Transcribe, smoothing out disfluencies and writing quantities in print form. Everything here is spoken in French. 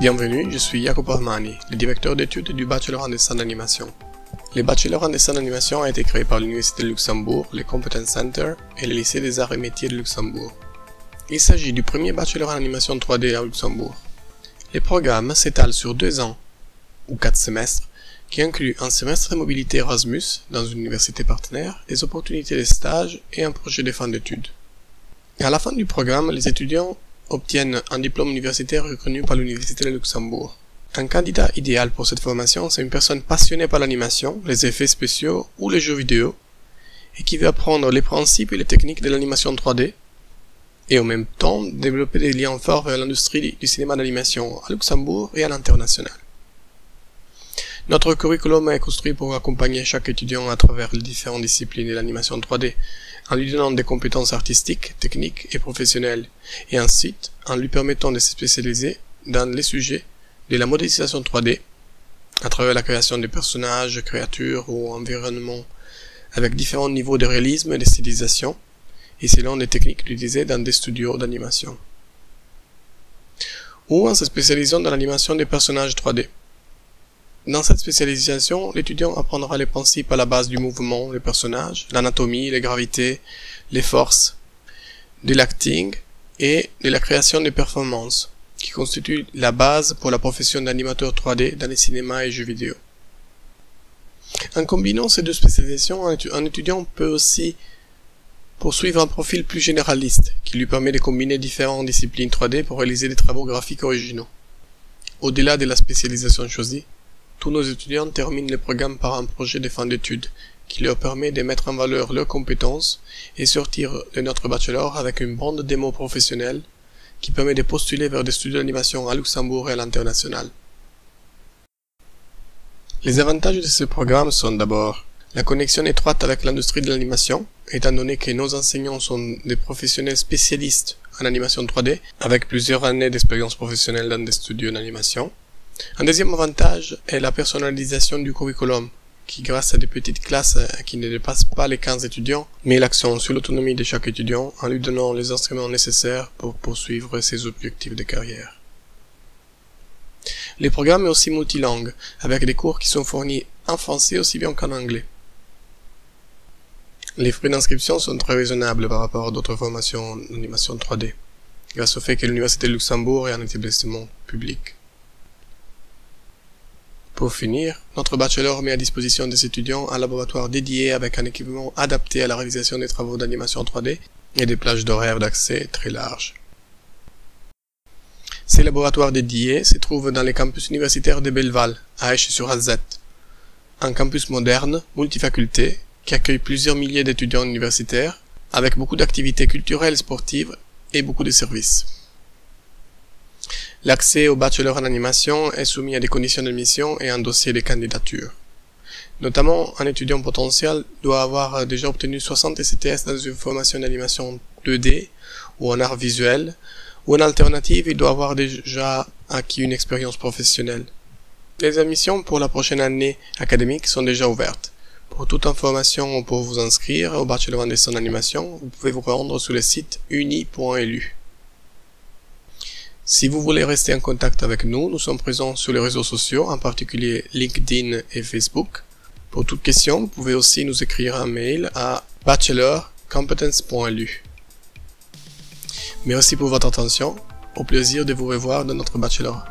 Bienvenue, je suis Jacopo Armani, le directeur d'études du Bachelor en dessin d'animation. Le Bachelor en dessin d'animation a été créé par l'Université de Luxembourg, le Competence Center et le Lycée des Arts et Métiers de Luxembourg. Il s'agit du premier Bachelor en animation 3D à Luxembourg. Les programmes s'étalent sur 2 ans, ou 4 semestres, qui incluent un semestre de mobilité Erasmus dans une université partenaire, des opportunités de stage et un projet de fin d'études. À la fin du programme, les étudiants obtiennent un diplôme universitaire reconnu par l'Université de Luxembourg. Un candidat idéal pour cette formation, c'est une personne passionnée par l'animation, les effets spéciaux ou les jeux vidéo, et qui veut apprendre les principes et les techniques de l'animation 3D, et en même temps développer des liens forts vers l'industrie du cinéma d'animation à Luxembourg et à l'international. Notre curriculum est construit pour accompagner chaque étudiant à travers les différentes disciplines de l'animation 3D, en lui donnant des compétences artistiques, techniques et professionnelles, et ensuite en lui permettant de se spécialiser dans les sujets de la modélisation 3D, à travers la création de personnages, créatures ou environnements, avec différents niveaux de réalisme et de stylisation, et selon des techniques utilisées dans des studios d'animation. Ou en se spécialisant dans l'animation des personnages 3D. Dans cette spécialisation, l'étudiant apprendra les principes à la base du mouvement des personnages, l'anatomie, les gravités, les forces, de l'acting et de la création des performances, qui constituent la base pour la profession d'animateur 3D dans les cinémas et jeux vidéo. En combinant ces deux spécialisations, un étudiant peut aussi poursuivre un profil plus généraliste, qui lui permet de combiner différentes disciplines 3D pour réaliser des travaux graphiques originaux. Au-delà de la spécialisation choisie, tous nos étudiants terminent le programme par un projet de fin d'études qui leur permet de mettre en valeur leurs compétences et sortir de notre bachelor avec une bande démo professionnelle qui permet de postuler vers des studios d'animation à Luxembourg et à l'international. Les avantages de ce programme sont d'abord la connexion étroite avec l'industrie de l'animation, étant donné que nos enseignants sont des professionnels spécialistes en animation 3D avec plusieurs années d'expérience professionnelle dans des studios d'animation. Un deuxième avantage est la personnalisation du curriculum, qui grâce à des petites classes qui ne dépassent pas les 15 étudiants, met l'accent sur l'autonomie de chaque étudiant en lui donnant les instruments nécessaires pour poursuivre ses objectifs de carrière. Le programme est aussi multilingue, avec des cours qui sont fournis en français aussi bien qu'en anglais. Les frais d'inscription sont très raisonnables par rapport à d'autres formations en animation 3D, grâce au fait que l'Université de Luxembourg est un établissement public. Pour finir, notre bachelor met à disposition des étudiants un laboratoire dédié avec un équipement adapté à la réalisation des travaux d'animation 3D et des plages d'horaires d'accès très larges. Ces laboratoires dédiés se trouvent dans les campus universitaires de Belleval, à Esch-sur-Alzette, un campus moderne, multifaculté, qui accueille plusieurs milliers d'étudiants universitaires, avec beaucoup d'activités culturelles, sportives et beaucoup de services. L'accès au bachelor en animation est soumis à des conditions d'admission et un dossier de candidature. Notamment, un étudiant potentiel doit avoir déjà obtenu 60 ECTS dans une formation d'animation 2D ou en art visuel, ou en alternative, il doit avoir déjà acquis une expérience professionnelle. Les admissions pour la prochaine année académique sont déjà ouvertes. Pour toute information ou pour vous inscrire au bachelor en dessin d'animation, vous pouvez vous rendre sur le site uni.lu. Si vous voulez rester en contact avec nous, nous sommes présents sur les réseaux sociaux, en particulier LinkedIn et Facebook. Pour toute question, vous pouvez aussi nous écrire un mail à bachelor@competence.lu. Merci pour votre attention, au plaisir de vous revoir dans notre bachelor.